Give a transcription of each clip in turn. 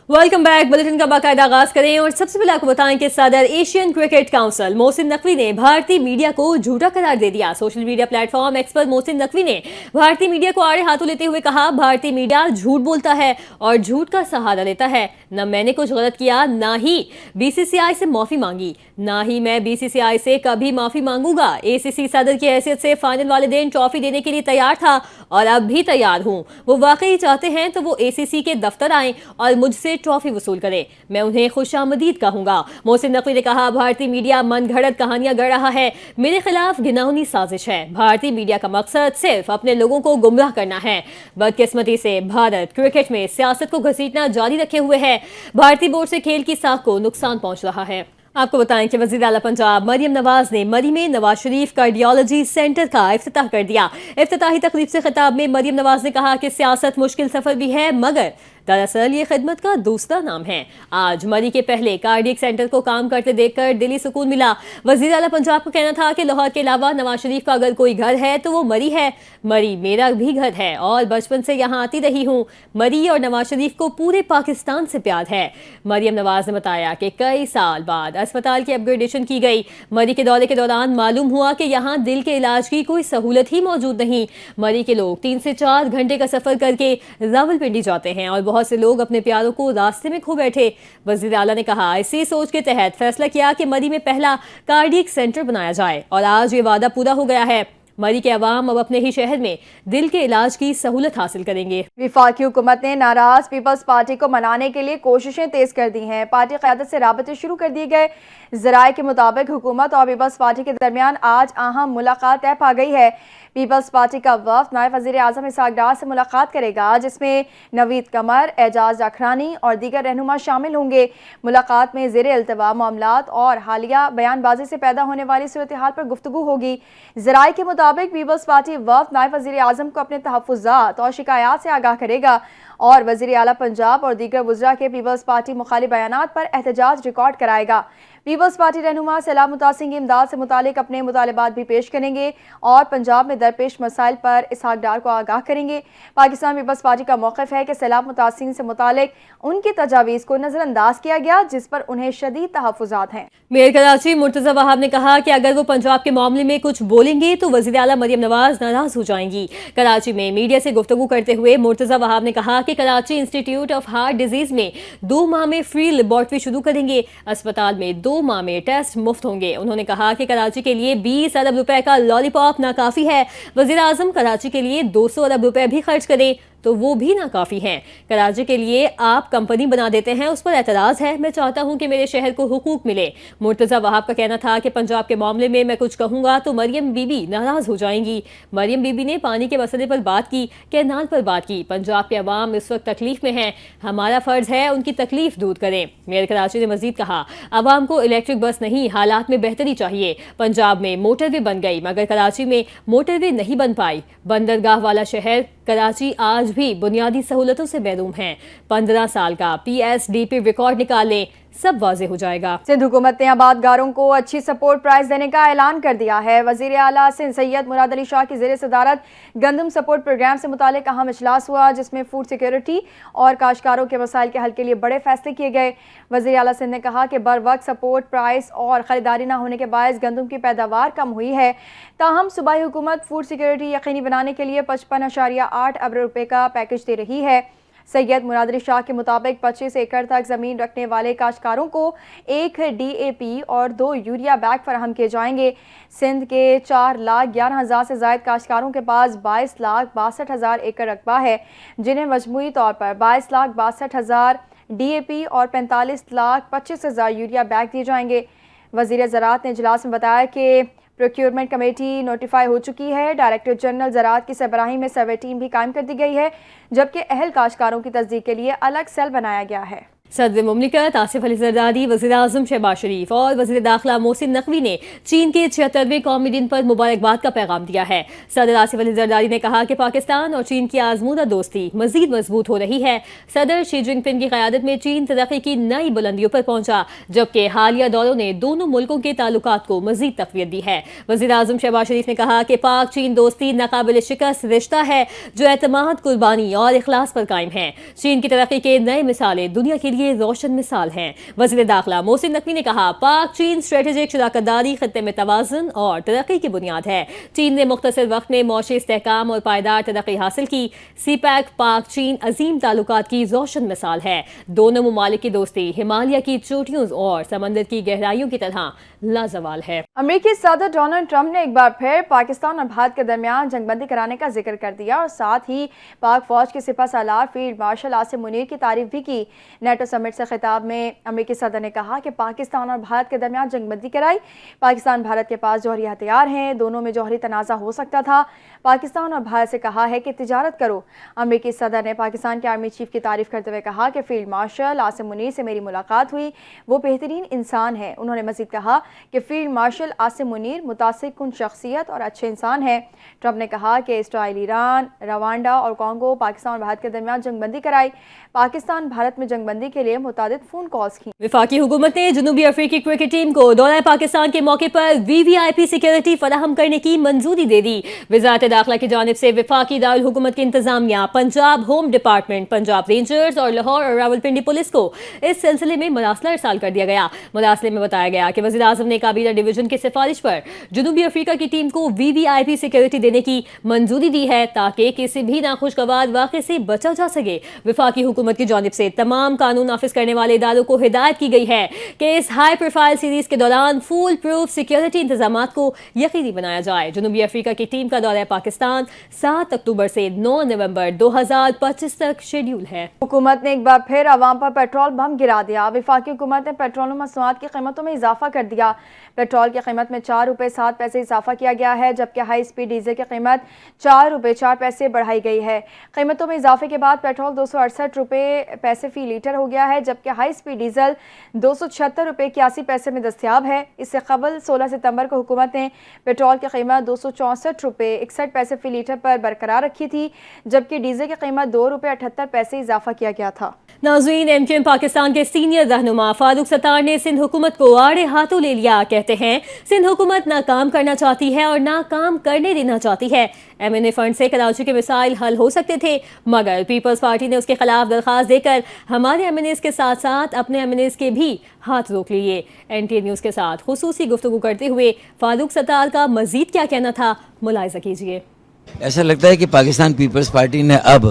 Welcome back. Bulletin का बाकायदा आगाज करें और सबसे पहले आपको बताएं कि सदर Asian cricket council Mohsin Naqvi ने भारतीय मीडिया को झूठा करार दे दिया। सोशल मीडिया प्लेटफॉर्म एक्स पर मोहसिन नकवी ने भारतीय मीडिया को आड़े हाथों लेते हुए कहा, भारतीय मीडिया झूठ बोलता है और झूठ का सहारा लेता है। न मैंने कुछ गलत किया, ना ही बीसीसीआई से माफी मांगी, ना ही मैं बीसीसीआई से कभी माफी मांगूंगा। एसीसी सदर की हैसियत से फाइनल वाले दिन ट्रॉफी देने के लिए तैयार था और अब भी तैयार हूं। वो वाकई चाहते हैं तो वो एसीसी के दफ्तर आएं और मुझसे ट्रॉफी वसूल करे, मैं उन्हें खुशामदीद कहूंगा। मोहसिन नकवी ने कहा, भारतीय मीडिया मन घड़त कहानियां गढ़ रहा है, मेरे खिलाफ घिनौनी साजिश है। भारतीय मीडिया का मकसद सिर्फ अपने लोगों को गुमराह करना है। बदकिस्मती से भारत क्रिकेट में सियासत को घसीटना जारी रखे हुए है। भारतीय बोर्ड से खेल की साख को नुकसान पहुंच रहा है। आपको बताएं कि वज़ीर आला पंजाब मरियम नवाज ने मरी में नवाज शरीफ कार्डियोलॉजी सेंटर का इफ्तिताह कर दिया। इफ्तिताही तकरीब से खिताब में मरियम नवाज ने कहा कि सियासत मुश्किल सफर भी है, मगर दरअसल ये खिदमत का दूसरा नाम है। आज मरी के पहले कार्डियक सेंटर को काम करते देखकर दिली सुकून मिला। वज़ीर आला पंजाब का कहना था कि लाहौर के अलावा नवाज शरीफ का अगर कोई घर है तो वो मरी है। मरी मेरा भी घर है और बचपन से यहाँ आती रही हूँ। मरी और नवाज शरीफ को पूरे पाकिस्तान से प्यार है। मरियम नवाज ने बताया कि कई साल बाद अस्पताल की अपग्रेडेशन की गई। मरी के दौरे के दौरान मालूम हुआ कि यहाँ दिल के इलाज की कोई सहूलत ही मौजूद नहीं। मरी के लोग 3 से 4 घंटे का सफर करके रावलपिंडी जाते हैं और बहुत से लोग अपने प्यारों को रास्ते में खो बैठे। वज़ीर आला ने कहा, इसी सोच के तहत फैसला किया कि मरी में पहला कार्डियक सेंटर बनाया जाए और आज ये वादा पूरा हो गया है। मरी के अवाम अब अपने ही शहर में दिल के इलाज की सहूलत हासिल करेंगे। विफाकी हुकूमत ने नाराज पीपल्स पार्टी को मनाने के लिए कोशिशें तेज कर दी हैं। पार्टी क़यादत से राबते शुरू कर दिए गए। ज़राए के मुताबिक हुकूमत और पीपल्स पार्टी के दरमियान आज अहम मुलाकात तय पा गई है। पीपल्स पार्टी का वफ़द नायब वज़ीर आज़म इसहाक़ डार से मुलाकात करेगा, जिसमें नवीद कमर, एजाज जाखरानी और दीगर रहनुमा शामिल होंगे। मुलाकात में ज़ेरे इल्तवा मामलात और हालिया बयानबाजी से पैदा होने वाली सूरत हाल पर गुफ्तगू होगी। ज़राए के मुताबिक पीपल्स पार्टी वफ़द नायब वज़ीर आज़म को अपने तहफ़्फ़ुज़ात और शिकायत से आगाह करेगा और वज़ीर आला पंजाब और दीगर वज़रा के पीपल्स पार्टी मुखालिफ बयानात पर एहतजाज रिकॉर्ड कराएगा। पीपल्स पार्टी रहनुमा सैलाब मुतासिर की इमदाद से मुतालिक अपने मुतालबात भी पेश करेंगे और पंजाब में दरपेश मसाइल पर इसहाक़ डार को आगाह करेंगे। पाकिस्तान पीपल्स पार्टी का मौक़िफ़ है कि सैलाब मुतासिर से मुतालिक उनकी तजावीज़ को नज़रअंदाज किया गया, जिस पर उन्हें शदीद तहफ़्फ़ुज़ात हैं। मेयर कराची मुर्तज़ा वहाब ने कहा कि अगर वो पंजाब के मामले में कुछ बोलेंगे तो वज़ीर आला मरियम नवाज नाराज हो जाएंगी। कराची में मीडिया से गुफ्तगू करते हुए मुर्तज़ा वहाब ने कहा कि Karachi institute of heart disease में 2 माह में फ्री लेबॉर्ट्री शुरू करेंगे। अस्पताल में 2 माह में टेस्ट मुफ्त होंगे। उन्होंने कहा कि कराची के लिए 20 अरब रुपए का लॉलीपॉप नाकाफी है। वज़ीर आज़म कराची के लिए 200 अरब रुपए भी खर्च करें तो वो भी नाकाफी हैं। कराची के लिए आप कंपनी बना देते हैं, उस पर एतराज़ है। मैं चाहता हूं कि मेरे शहर को हुकूक मिले। मुर्तज़ा वहाब का कहना था कि पंजाब के मामले में मैं कुछ कहूंगा तो मरियम बीबी नाराज हो जाएंगी। मरियम बीबी ने पानी के मसले पर बात की, कैनाल पर बात की। पंजाब के अवाम इस वक्त तकलीफ में हैं, हमारा फर्ज है उनकी तकलीफ दूर करें। मेयर कराची ने मजीद कहा, अवाम को इलेक्ट्रिक बस नहीं, हालात में बेहतरी चाहिए। पंजाब में मोटरवे बन गई मगर कराची में मोटरवे नहीं बन पाई। बंदरगाह वाला शहर कराची आज भी बुनियादी सहूलतों से महरूम है। 15 साल का PSDP रिकॉर्ड निकालें, सब वाज़ेह हो जाएगा। सिंध हुकूमत ने आबादगारों को अच्छी सपोर्ट प्राइस देने का ऐलान कर दिया है। वज़ीर आला सिंध सैयद मुराद अली शाह की ज़ेर सदारत गंदम सपोर्ट प्रोग्राम से मुतालिक अहम इजलास हुआ, जिसमें फूड सिक्योरिटी और काश्तकारों के मसाइल के हल के लिए बड़े फैसले किए गए। वज़ीर आला सिंध ने कहा कि बर वक्त सपोर्ट प्राइस और ख़रीदारी न होने के बायस गंदम की पैदावार कम हुई है। ताहम सूबाई हुकूमत फूड सिक्योरिटी यकीनी बनाने के लिए 55.8 अरब रुपये का पैकेज दे रही है। सैयद मुराद अली शाह के मुताबिक 25 एकड़ तक ज़मीन रखने वाले काश्तकारों को 1 DAP और 2 यूरिया बैग फराहम किए जाएंगे। सिंध के 4,11,000 से ज़ायद काश्तकारों के पास 22,62,000 एकड़ रकबा है, जिन्हें मजमूई तौर पर 22,62,000 DAP और 45,25,000 यूरिया बैग दिए जाएंगे। वज़ीर ज़राअत ने इजलास में बताया कि प्रोक्योरमेंट कमेटी नोटिफाई हो चुकी है। डायरेक्टर जनरल ज़राअत की सरबराही में सर्वे टीम भी कायम कर दी गई है, जबकि अहल काश्तकारों की तस्दीक के लिए अलग सेल बनाया गया है। सदर मुमलिकत आसिफ अली जरदारी, वज़ीर आज़म शहबाज शरीफ और वज़ीर दाखिला मोहसिन नकवी ने चीन के 76वें कौमी दिन पर मुबारकबाद का पैगाम दिया है। सदर आसिफ अली जरदारी ने कहा कि पाकिस्तान और चीन की आजमूदा दोस्ती मज़ीद मजबूत हो रही है। सदर शी जिनपिंग की क़यादत में चीन तरक्की की नई बुलंदियों पर पहुंचा, जबकि हालिया दौरों ने दोनों मुल्कों के ताल्लुकात को मज़ीद तक़वियत दी है। वज़ीर आज़म शहबाज शरीफ ने कहा कि पाक चीन दोस्ती नाकाबिल शिकस्त रिश्ता है जो एतमाद, कुर्बानी और इखलास पर कायम है। चीन की तरक्की के नए मिसालें दुनिया के لیے روشن مثال ہیں۔ وزیر داخلہ محسن نقوی نے کہا پاک چین اسٹریٹجک شراکت داری خطے میں توازن اور ترقی کی بنیاد ہے۔ چین نے مختصر وقت میں معاشی استحکام اور پائیدار ترقی حاصل کی۔ سی پیک پاک چین عظیم تعلقات کی روشن مثال ہے۔ دونوں ممالک کی دوستی ہمالیہ کی چوٹیوں اور سمندر کی گہرائیوں کی طرح لازوال ہے۔ امریکی صدر ڈونلڈ ٹرمپ نے ایک بار پھر پاکستان اور بھارت کے درمیان جنگ بندی کرانے کا ذکر کر دیا اور ساتھ ہی پاک فوج کے سپہ سالار فیلڈ مارشل عاصم منیر کی تعریف بھی کی۔ نیٹو سمٹ سے خطاب میں امریکی صدر نے کہا کہ پاکستان اور بھارت کے درمیان جنگ بندی کرائی۔ پاکستان بھارت کے پاس جوہری ہتھیار ہیں، دونوں میں جوہری تنازع ہو سکتا تھا۔ پاکستان اور بھارت سے کہا ہے کہ تجارت کرو۔ امریکی صدر نے پاکستان کے آرمی چیف کی تعریف کرتے ہوئے کہا کہ فیلڈ مارشل عاصم منیر سے میری ملاقات ہوئی، وہ بہترین انسان ہے۔ انہوں نے مزید کہا کہ فیلڈ مارشل عاصم منیر متاثر کن شخصیت اور اچھے انسان ہے۔ ٹرمپ نے کہا کہ اسرائیل، ایران، روانڈا اور کانگو پاکستان اور بھارت کے درمیان جنگ بندی کرائی۔ پاکستان بھارت میں جنگ بندی کے لیے متعدد فون کالز کی۔ وفاقی حکومت نے جنوبی افریقی کرکٹ ٹیم کو دورہ پاکستان کے موقع پر VVIP سیکیورٹی فراہم کرنے کی منظوری دے دی۔ وزارت داخلہ کی جانب سے وفاقی دارالحکومت کی انتظامیہ، Punjab home department, Punjab rangers اور لاہور اور راولپنڈی پولیس کو اس سلسلے میں مراسلہ ارسال کر دیا گیا۔ مراسلے میں بتایا گیا کہ وزیر اعظم نے کابینہ ڈویژن کی سفارش پر جنوبی افریقہ کی ٹیم کو VVIP سیکیورٹی دینے کی منظوری دی ہے تاکہ کسی بھی ناخوشگوار واقعے سے بچا جا سکے۔ وفاقی حکومت کی جانب سے تمام قانون نافذ کرنے والے اداروں کو ہدایت کی گئی ہے کہ اس ہائی پروفائل سیریز کے دوران فول پروف سیکیورٹی انتظامات کو یقینی بنایا جائے۔ جنوبی افریقہ کی ٹیم کا دورہ پاکستان 7 اکتوبر سے 9 نومبر 2025 تک شیڈیول ہے۔ حکومت نے ایک بار پھر عوام پر پیٹرول بم گرا دیا۔ وفاقی حکومت نے پیٹرول و مصنوعات کی قیمتوں میں اضافہ کر دیا۔ پیٹرول کی قیمت میں 4 روپے 7 پیسے اضافہ کیا گیا ہے، جبکہ ہائی اسپیڈ ڈیزل کی قیمت 4 روپے 4 پیسے بڑھائی گئی ہے۔ قیمتوں میں اضافے کے بعد پیٹرول 268 روپے پیسے فی لیٹر ہو گیا ہے، جبکہ ہائی اسپیڈ ڈیزل 276 روپے 81 پیسے میں دستیاب ہے۔ اس سے قبل 16 ستمبر کو حکومت نے پیٹرول کی قیمت 264 روپے 61 پیسے فی لیٹر پر برقرار رکھی تھی، جبکہ ڈیزل کی قیمت 2 روپے 78 پیسے اضافہ کیا گیا تھا۔ ناظرین، MQM پاکستان کے سینئر رہنما فاروق ستار نے سندھ حکومت کو آڑے ہاتھوں لے لیا۔ کہتے ہیں سندھ حکومت نہ کام کرنا چاہتی ہے اور نہ کام کرنے دینا چاہتی ہے۔ MNA فنڈ سے کراچی کے مسائل حل ہو سکتے تھے، مگر پیپلز پارٹی نے اس کے خلاف درخواست دے کر ہمارے MNAs کے ساتھ ساتھ اپنے MNAs کے بھی ہاتھ روک لیے۔ NTA نیوز کے ساتھ خصوصی گفتگو کرتے ہوئے فاروق ستار کا مزید کیا کہنا تھا، ملاحظہ کیجیے۔ ایسا لگتا ہے کہ پاکستان پیپلز پارٹی نے اب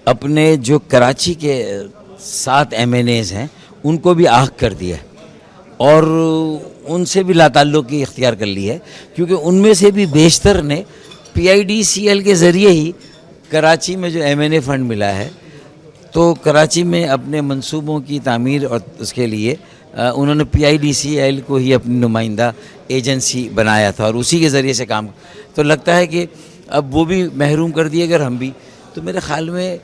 اپنے جو کراچی کے 7 MNAs ہیں ان کو بھی آگ کر دیا اور ان سے بھی لا تعلقی اختیار کر لی ہے، کیونکہ ان میں سے بھی بیشتر نے PIDCL کے ذریعے ہی کراچی میں جو MNA فنڈ ملا ہے تو کراچی میں اپنے منصوبوں کی تعمیر اور اس کے لیے انہوں نے PIDCL کو ہی اپنی نمائندہ ایجنسی بنایا تھا اور اسی کے ذریعے سے کام، تو لگتا ہے کہ اب وہ بھی محروم کر دیے اگر ہم بھی، تو میرے خیال میں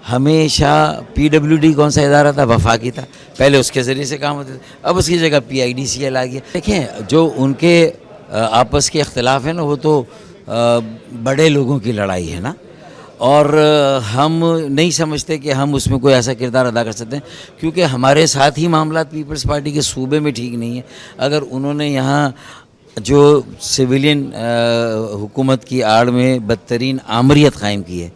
ہمیشہ PWD کون سا ادارہ تھا، وفاقی تھا، پہلے اس کے ذریعے سے کام ہوتے تھے، اب اس کی جگہ PIDCL آ گیا۔ دیکھیں جو ان کے آپس کے اختلاف ہیں نا وہ تو بڑے لوگوں کی لڑائی ہے نا، اور ہم نہیں سمجھتے کہ ہم اس میں کوئی ایسا کردار ادا کر سکتے ہیں، کیونکہ ہمارے ساتھ ہی معاملات پیپلز پارٹی کے صوبے میں ٹھیک نہیں ہیں۔ اگر انہوں نے یہاں جو سویلین حکومت کی آڑ میں بدترین آمریت قائم کی ہے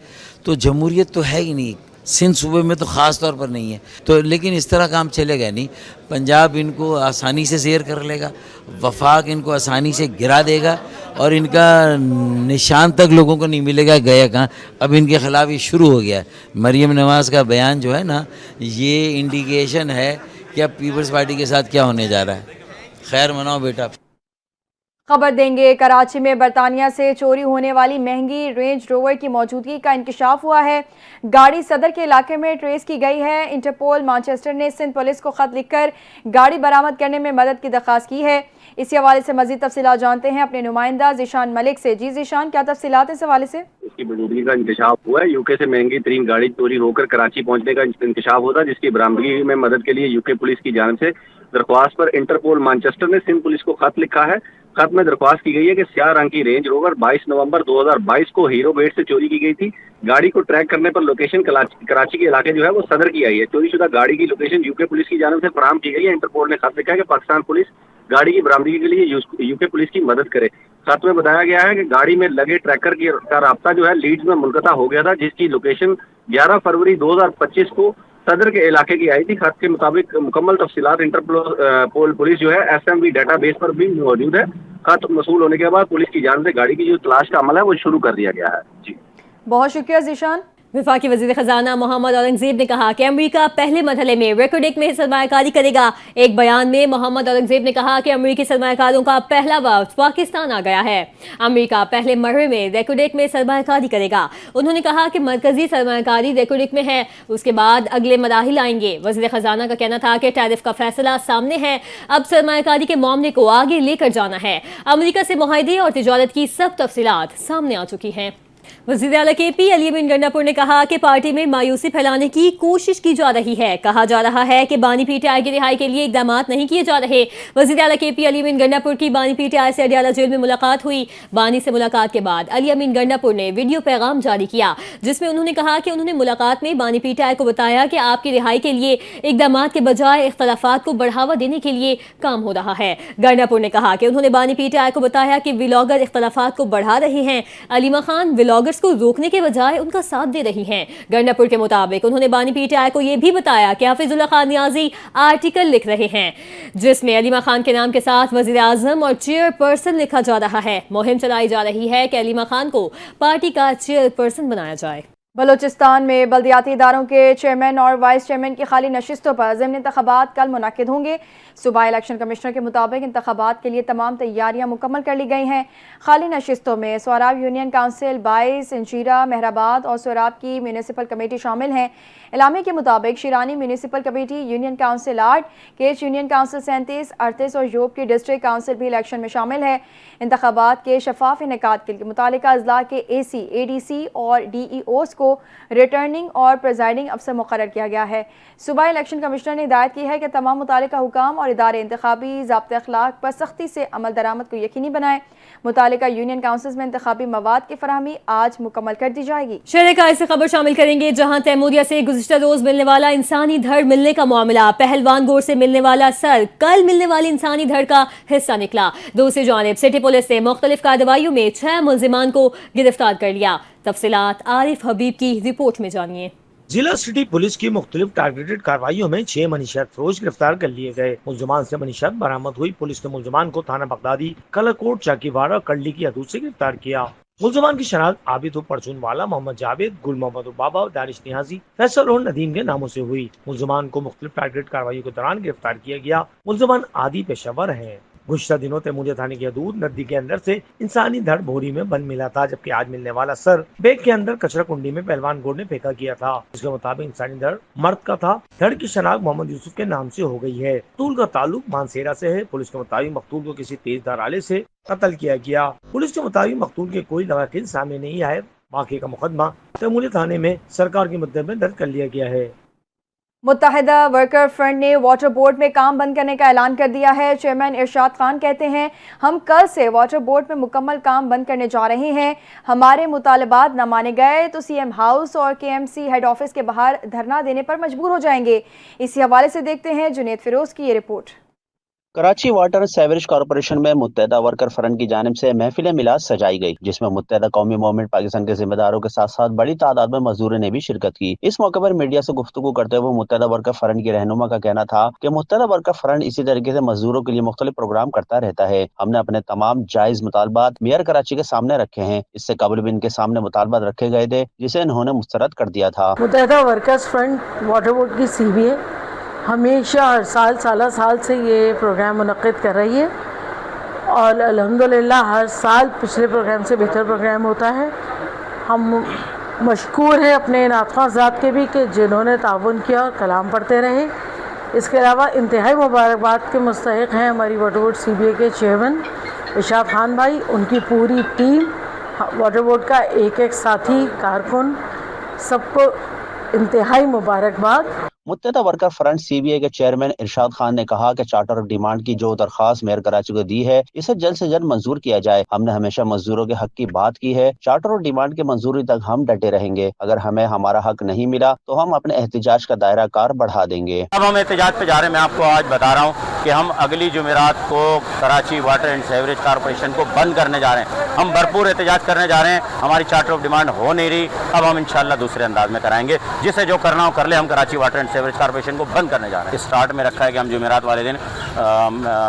تو جمہوریت تو ہے ہی نہیں، سندھ صوبے میں تو خاص طور پر نہیں ہے، تو لیکن اس طرح کام چلے گا نہیں۔ پنجاب ان کو آسانی سے زیر کر لے گا، وفاق ان کو آسانی سے گرا دے گا اور ان کا نشان تک لوگوں کو نہیں ملے گا گیا کہاں۔ اب ان کے خلاف یہ شروع ہو گیا ہے، مریم نواز کا بیان جو ہے نا یہ انڈیکیشن ہے کہ اب پیپلز پارٹی کے ساتھ کیا ہونے جا رہا ہے۔ خیر مناؤ بیٹا۔ خبر دیں گے، کراچی میں برطانیہ سے چوری ہونے والی مہنگی رینج روور کی موجودگی کا انکشاف ہوا ہے۔ گاڑی صدر کے علاقے میں ٹریس کی گئی ہے۔ انٹرپول مانچسٹر نے سندھ پولیس کو خط لکھ کر گاڑی برآمد کرنے میں مدد کی درخواست کی ہے۔ اسی حوالے سے مزید تفصیلات جانتے ہیں اپنے نمائندہ ذیشان ملک سے۔ جی ذیشان، کیا تفصیلات اس حوالے سے؟ اس کی موجودگی کا انکشاف ہوا ہے۔ UK سے مہنگی ترین گاڑی چوری ہو کر کراچی پہنچنے کا انکشاف ہوتا، جس کی برآمدگی میں مدد کے لیے UK پولیس کی جانب سے درخواست پر انٹرپول مانچسٹر نے سندھ پولیس کو خط لکھا ہے۔ خط میں درخواست کی گئی ہے کہ سیاہ رنگ کی رینج روور 22 نومبر 2022 کو ہیرو گیٹ سے چوری کی گئی تھی۔ گاڑی کو ٹریک کرنے پر لوکیشن کراچی کے علاقے جو ہے وہ صدر کی آئی ہے۔ چوری شدہ گاڑی کی لوکیشن UK پولیس کی جانب سے فراہم کی گئی ہے۔ انٹرپول نے خط لکھا ہے کہ پاکستان پولیس گاڑی کی برآمدگی کے لیے UK پولیس کی مدد کرے۔ خط میں بتایا گیا ہے کہ گاڑی میں لگے ٹریکر کا رابطہ جو ہے لیڈز میں منقطع ہو گیا تھا، جس کی لوکیشن 11 فروری 2025 کو सदर के इलाके की आई थी। खत के मुताबिक मुकम्मल तफसीलात इंटरपोल पुलिस जो है SMV डाटा बेस पर भी मौजूद है। खत मसूल होने के बाद पुलिस की जान से गाड़ी की जो तलाश का अमल है वो शुरू कर दिया गया है। जी, बहुत शुक्रिया ज़ीशान। वफाकी वज़ीर ख़ज़ाना मोहम्मद औरंगज़ेब ने कहा कि अमरीका पहले मरहले में रेकोडेक में सरमायाकारी करेगा। एक बयान में मोहम्मद औरंगज़ेब ने कहा कि अमरीकी सरमायाकारों का पहला वफ़द पाकिस्तान आ गया है। अमरीका पहले मरहले में रेकोडेक में सरमायाकारी करेगा। उन्होंने कहा कि मरकज़ी सरमायाकारी रेकोडेक में है, उसके बाद अगले मराहिल आएंगे। वज़ीर ख़ज़ाना का कहना था कि टैरिफ का फैसला सामने है, अब सरमायाकारी के मामले को आगे लेकर जाना है। अमरीका से मुआहदे और तिजारत की सब तफसीलात सामने आ चुकी हैं। वज़ीर आला KP अली अमीन गंडापुर ने कहा कि पार्टी में मायूसी फैलाने की कोशिश की जा रही है। कहा जा रहा है कि बानी PTI की रिहाई के लिए इकदाम नहीं किए जा रहे। वज़ीर आला KP अली अमीन गंडापुर की बानी PTI से अडियाला जेल में मुलाकात हुई। बानी से मुलाकात के बाद अली अमीन गंडापुर ने वीडियो पैगाम जारी किया, जिसमें उन्होंने कहा कि उन्होंने मुलाकात में बानी PTI को बताया कि आपकी रिहाई के लिए इकदाम के बजाय इख्तलाफात को बढ़ावा देने के लिए काम हो रहा है। गंडापुर ने कहा कि उन्होंने बानी PTI को बताया कि व्लॉगर इख्तलाफात को बढ़ा रहे हैं। अलीमा खान व्लॉगर्स को रोकने के बजाय उनका साथ दे रही हैं। गंडापुर के मुताबिक उन्होंने बानी PTI को यह भी बताया कि हाफिजुल्लाह खान नियाजी आर्टिकल लिख रहे हैं, जिसमें अलीमा खान के नाम के साथ वजीर आजम और चेयरपर्सन लिखा जा रहा है। मुहिम चलाई जा रही है कि अलीमा खान को पार्टी का चेयरपर्सन बनाया जाए। बलूचिस्तान में बल्दियाती इदारों के चेयरमैन और वाइस चेयरमैन की खाली नशिस्तों पर ज़िमनी इंतखाबात कल मुनाकिद होंगे। सूबाई इलेक्शन कमिश्नर के मुताबिक इंतखाबात के लिए तमाम तैयारियां मुकम्मल कर ली गई हैं। खाली नशिस्तों में सोराब यूनियन काउंसिल 22, इंजीरा, मेहराबाद और सोराब की म्यूनिसिपल कमेटी शामिल हैं। इलामे के मुताबिक Shirani municipal committee, union council 8, केच यूनियन काउंसिल 37, 38 और योब की डिस्ट्रिक्ट काउंसिल भी इलेक्शन में शामिल है। इंतखाबात के शफाफ इनेकाद के लिए मुतालिका अजला के AC, ADC और DEOs को रिटर्निंग और प्रिजाइडिंग अफसर मुकर्रर किया गया है। सूबाई इलेक्शन कमिश्नर ने हिदायत की है कि तमाम मुतालिका हुकाम और इदारे इंतखाबी ज़ाब्ते अखलाक पर सख्ती से अमल दरामद को यकीनी बनाएं। मुतालिका यूनियन काउंसिल्स में इंतखाबी मवाद की फराहमी आज मुकम्मल कर दी जाएगी। शहर का ऐसी खबर शामिल करेंगे जहां तैमूरिया से गुज़िश्ता रोज मिलने वाला इंसानी धड़ मिलने का मामला, पहलवान गोर से मिलने वाला सर कल मिलने वाली इंसानी धड़ का हिस्सा निकला। दूसरी जानिब सिटी पुलिस ने मुख्तलिफ कार्रवाइयों में 6 मुल्जिमान को गिरफ्तार कर लिया। तफसीलात आरिफ हबीब की रिपोर्ट में जानिए। जिला सिटी पुलिस की मुख्तलिफ टारगेटेड कार्रवाइयों में 6 मनीषत फरोश गिरफ्तार कर लिए गए। मुल्जिमान से मनीषत बरामद हुई। पुलिस ने मुल्जिमान को थाना बगदादी, कलाकोट, चाकीवाड़ा और कड़ली की हदूद से गिरफ्तार किया। मुल्जिमान की शनाख्त आबिद परचून वाला, मोहम्मद जावेद, गुल मोहम्मद बाबा, दानिश नियाजी, फैसल और नदीम के नामों से हुई। मुल्जिमान को मुख्तलिफ टारगेटेड कार्रवाइयों के दौरान गिरफ्तार किया गया। मुल्जिमान आदि पेशावर हैं। गुज़श्ता दिनों तैमूरिया थाने की हदूद नदी के अंदर से इंसानी धड़ बोरी में बंद मिला था, जबकि आज मिलने वाला सर बैग के अंदर कचरा कुंडी में पहलवान गोर ने फेंका किया था। इसके मुताबिक इंसानी धड़ मर्द का था। धड़ की शनाख्त मोहम्मद यूसुफ के नाम से हो गई है। मकतूल का ताल्लुक मानसेरा से है। पुलिस के मुताबिक मकतूल को किसी तेजधार आले से कत्ल किया गया। पुलिस के मुताबिक मकतूल के कोई लवाकिन सामने नहीं आए। वाक़े का मुकदमा तैमूरिया थाने में सरकार के मुद्दे में दर्ज कर लिया गया है। मुत्तहिदा वर्कर फ्रंट ने वाटर बोर्ड में काम बंद करने का ऐलान कर दिया है। चेयरमैन इरशाद खान कहते हैं, हम कल से वाटर बोर्ड में मुकम्मल काम बंद करने जा रहे हैं। हमारे मुतालबात न माने गए तो CM हाउस और KMC हेड ऑफिस के बाहर धरना देने पर मजबूर हो जाएंगे। इसी हवाले से देखते हैं जुनेद फिरोज की ये report. Karachi water sewerage corporation में मुत्तहिदा वर्कर फ्रंट की जानिब से महफिल मिलाद सजाई गई, जिसमें मुत्तहिदा कौमी मूवमेंट पाकिस्तान के जिम्मेदारों के साथ साथ बड़ी तादाद में मजदूरों ने भी शिरकत की। इस मौके पर मीडिया से गुफ्तगू करते हुए मुत्तहिदा वर्कर फ्रंट की रहनुमा का कहना था कि मुत्तहिदा वर्कर फ्रंट इसी तरीके से मजदूरों के लिए मुख्तलिफ प्रोग्राम करता रहता है। हमने अपने तमाम जायज मुतालबात मेयर कराची के सामने रखे हैं। इससे कबल भी इनके सामने मुतालबात रखे गए थे, जिसे इन्होंने मुस्तरद कर दिया था। मुत्तहिदा वर्कर्स फ्रंट वाटर बोर्ड की CBA हमेशा हर साल से ये प्रोग्राम मुनक़्क़िद कर रही है और अल्हम्दुलिल्लाह हर साल पिछले प्रोग्राम से बेहतर प्रोग्राम होता है। हम मशकूर हैं अपने नातख़्वां ज़ात के भी कि जिन्होंने ताउन किया और कलाम पढ़ते रहे। इसके अलावा इंतहाई मुबारकबाद के मुस्तहिक़ हैं हमारी वाटर बोर्ड CBA के चेयरमैन इरशाद खान भाई, उनकी पूरी टीम, वाटर बोर्ड का एक एक साथी कारकुन, सबको इंतहाई मुबारकबाद। मुत्तहिदा वर्कर फ्रंट CBA के चेयरमैन इरशाद खान ने कहा कि चार्टर ऑफ डिमांड की जो दरख्वास्त मेयर कराची को दी है, इसे जल्द से जल्द मंजूर किया जाए। हमने हमेशा मजदूरों के हक की बात की है। चार्टर ऑफ डिमांड की मंजूरी तक हम डटे रहेंगे। अगर हमें हमारा हक नहीं मिला तो हम अपने एहतिजाज का दायरा कार बढ़ा देंगे। अब हम एहतिजाज पे जा रहे हैं। मैं आपको आज बता रहा हूँ کہ ہم اگلی جمعرات کو Karachi water and sewerage corporation کو بند کرنے جا رہے ہیں. ہم بھرپور احتجاج کرنے جا رہے ہیں. ہماری چارٹر آف ڈیمانڈ ہو نہیں رہی, اب ہم انشاءاللہ دوسرے انداز میں کرائیں گے. جسے جو کرنا ہو کر لے. ہم Karachi water and sewerage corporation کو بند کرنے جا رہے ہیں. اسٹارٹ میں رکھا ہے کہ ہم جمعرات والے دن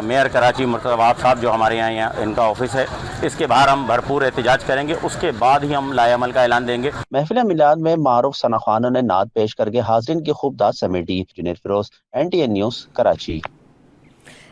میئر کراچی مرتضی وہاب صاحب جو ہمارے یہاں ان کا آفس ہے, اس کے باہر ہم بھرپور احتجاج کریں گے. اس کے بعد ہی ہم لائے عمل کا اعلان دیں گے. محفل میلاد میں معروف ثنا خوانوں نے نعت پیش کر کے حاضرین کی خوب داد سمیٹی. Junaid Feroz, NTN news, Karachi.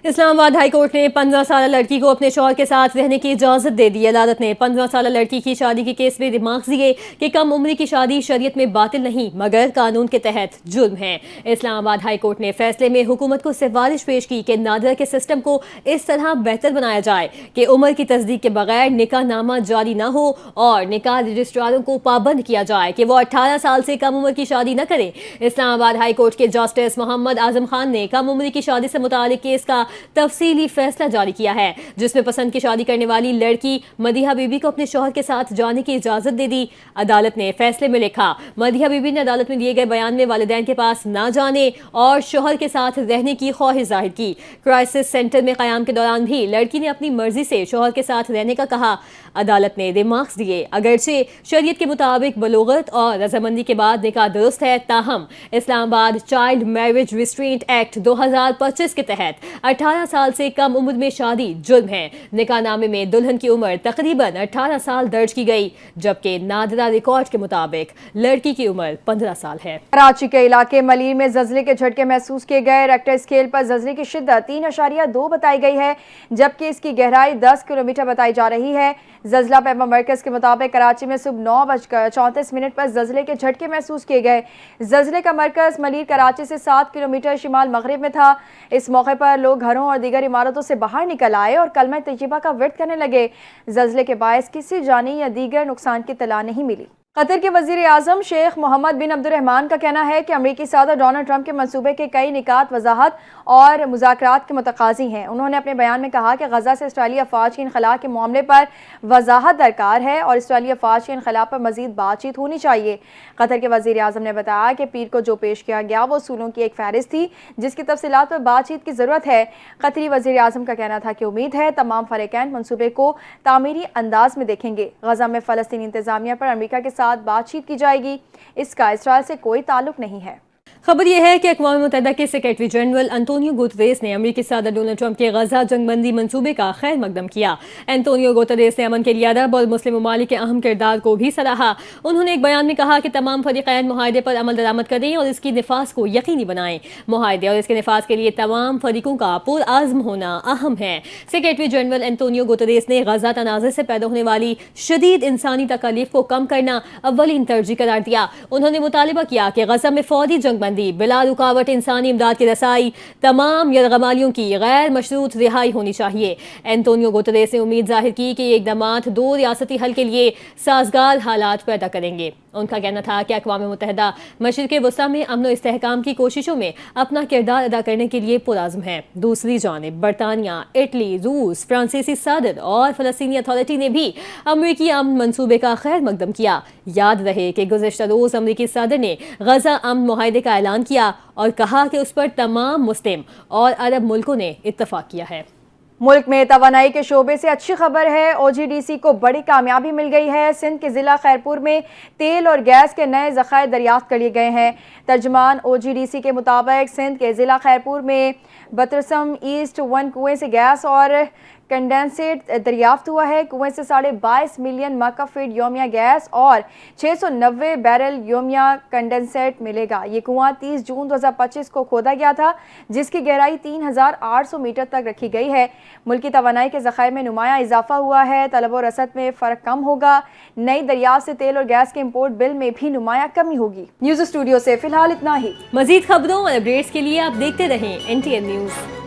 Islamabad high court نے 15 سالہ لڑکی کو اپنے شوہر کے ساتھ رہنے کی اجازت دے دی. عدالت نے 15 سالہ لڑکی کی شادی کے کیس میں ریمارکس دیے کہ کم عمری کی شادی شریعت میں باطل نہیں مگر قانون کے تحت جرم ہے. اسلام آباد ہائی کورٹ نے فیصلے میں حکومت کو سفارش پیش کی کہ نادرہ کے سسٹم کو اس طرح بہتر بنایا جائے کہ عمر کی تصدیق کے بغیر نکاح نامہ جاری نہ ہو اور نکاح رجسٹراروں کو پابند کیا جائے کہ وہ 18 سال سے کم عمر کی شادی نہ کریں. اسلام آباد ہائی کورٹ کے جسٹس محمد اعظم خان نے کم عمری کی شادی سے متعلق کیس کا تفصیلی فیصلہ جاری کیا ہے, جس میں پسند کی شادی کرنے والی لڑکی مدیحہ بی بی کو اپنے شوہر کے ساتھ جانے کی اجازت دے دی. عدالت نے فیصلے میں لکھا, مدیحہ بی بی نے عدالت میں دیے گئے بیان میں والدین کے پاس نہ جانے اور شوہر کے ساتھ رہنے کی خواہش ظاہر کی. کرائسس سینٹر میں قیام کے دوران بھی لڑکی نے اپنی مرضی سے شوہر کے ساتھ رہنے کا کہا. عدالت نے ریمارکس دیے, اگرچہ شریعت کے مطابق بلوغت اور رضامندی کے بعد نکاح درست ہے, تاہم اسلام آباد چائلڈ میرج ریسٹرینٹ ایکٹ 2025 کے تحت 18 سال سے کم عمر میں شادی جرم ہے. نکاح نامے میں دلہن کی عمر تقریباً 18 سال درج کی گئی, جبکہ نادرہ ریکارڈ کے مطابق لڑکی کی عمر 15 سال ہے. کراچی کے علاقے ملیر میں زلزلے کے جھٹکے محسوس کیے گئے. ریکٹر اسکیل پر زلزلے کی شدت 3.2 بتائی گئی ہے, جبکہ اس کی گہرائی 10 کلومیٹر بتائی جا رہی ہے. زلزلہ پیما مرکز کے مطابق کراچی میں صبح 9:34 پر زلزلے کے جھٹکے محسوس کیے گئے. زلزلے کا مرکز ملیر کراچی سے 7 کلومیٹر شمال مغرب میں تھا. اس موقع پر لوگ گھروں اور دیگر عمارتوں سے باہر نکل آئے اور کلمہ طیبہ کا ورد کرنے لگے. زلزلے کے باعث کسی جانی یا دیگر نقصان کی اطلاع نہیں ملی. قطر کے وزیر اعظم شیخ محمد بن عبد الرحمن کا کہنا ہے کہ امریکی صدر ڈونلڈ ٹرمپ کے منصوبے کے کئی نکات وضاحت اور مذاکرات کے متقاضی ہیں. انہوں نے اپنے بیان میں کہا کہ غزہ سے اسرائیلی افواج کے انخلاء کے معاملے پر وضاحت درکار ہے اور اسرائیلی افواج کے انخلاء پر مزید بات چیت ہونی چاہیے. قطر کے وزیر اعظم نے بتایا کہ پیر کو جو پیش کیا گیا وہ اصولوں کی ایک فہرست تھی جس کی تفصیلات پر بات چیت کی ضرورت ہے. قطری وزیر اعظم کا کہنا تھا کہ امید ہے تمام فریقین منصوبے کو تعمیری انداز میں دیکھیں گے. غزہ میں فلسطینی انتظامیہ پر امریکہ کے ساتھ بات چیت کی جائے گی. اس کا اسرائیل سے کوئی تعلق نہیں ہے. خبر یہ ہے کہ اقوام متحدہ کے سیکریٹری جنرل انطونیو گوتریس نے امریکی صدر ڈونلڈ ٹرمپ کے غزہ جنگ بندی منصوبے کا خیر مقدم کیا. انطونیو گوتریس نے امن کے لیے عرب اور مسلم ممالک کے اہم کردار کو بھی سراہا. انہوں نے ایک بیان میں کہا کہ تمام فریقین معاہدے پر عمل درآمد کریں اور اس کی نفاذ کو یقینی بنائیں. معاہدے اور اس کے نفاذ کے لیے تمام فریقوں کا پرعزم ہونا اہم ہے. سیکریٹری جنرل انطونیو گوتریس نے غزہ تنازع سے پیدا ہونے والی شدید انسانی تکالیف کو کم کرنا اولین ترجیح قرار دیا. انہوں نے مطالبہ کیا کہ غزہ میں فوری جنگ بندی, بلا رکاوٹ انسانی امداد کی رسائی, تمام یرغمالیوں کی غیر مشروط رہائی ہونی چاہیے. انطونیو گوتریس نے امید ظاہر کی کہ یہ اقدامات 2 ریاستی حل کے لیے سازگار حالات پیدا کریں گے. ان کا کہنا تھا کہ اقوام متحدہ مشرق وسطیٰ میں امن و استحکام کی کوششوں میں اپنا کردار ادا کرنے کے لیے پرعزم ہے. دوسری جانب برطانیہ, اٹلی, روس, فرانسیسی صدر اور فلسطینی اتھارٹی نے بھی امریکی امن منصوبے کا خیر مقدم کیا. یاد رہے کہ گزشتہ روز امریکی صدر نے غزہ امن معاہدے کا اعلان کیا اور کہا کہ اس پر تمام مسلم اور عرب ملکوں نے اتفاق کیا ہے. ملک میں توانائی کے شعبے سے اچھی خبر ہے. OGDC کو بڑی کامیابی مل گئی ہے. سندھ کے ضلع خیرپور میں تیل اور گیس کے نئے ذخائر دریافت کر لیے گئے ہیں. ترجمان OGDC کے مطابق سندھ کے ضلع خیرپور میں بترسم ایسٹ 1 کنویں سے گیس اور کنڈینسیٹ دریافت ہوا ہے. کنویں سے 22.5 ملین مکعب فیٹ یومیہ گیس اور 690 بیرل یومیہ کنڈینسیٹ ملے گا. یہ کنواں 30 جون 2025 کو کھودا گیا تھا جس کی گہرائی 3800 میٹر تک رکھی گئی ہے. ملکی توانائی کے ذخائر میں نمایاں اضافہ ہوا ہے. طلب و رسد میں فرق کم ہوگا. نئی دریافت سے تیل اور گیس کے امپورٹ بل میں بھی نمایاں کمی ہوگی. نیوز اسٹوڈیو سے فی الحال اتنا ہی. مزید خبروں اور اپڈیٹس کے لیے آپ دیکھتے رہیں NTN نیوز.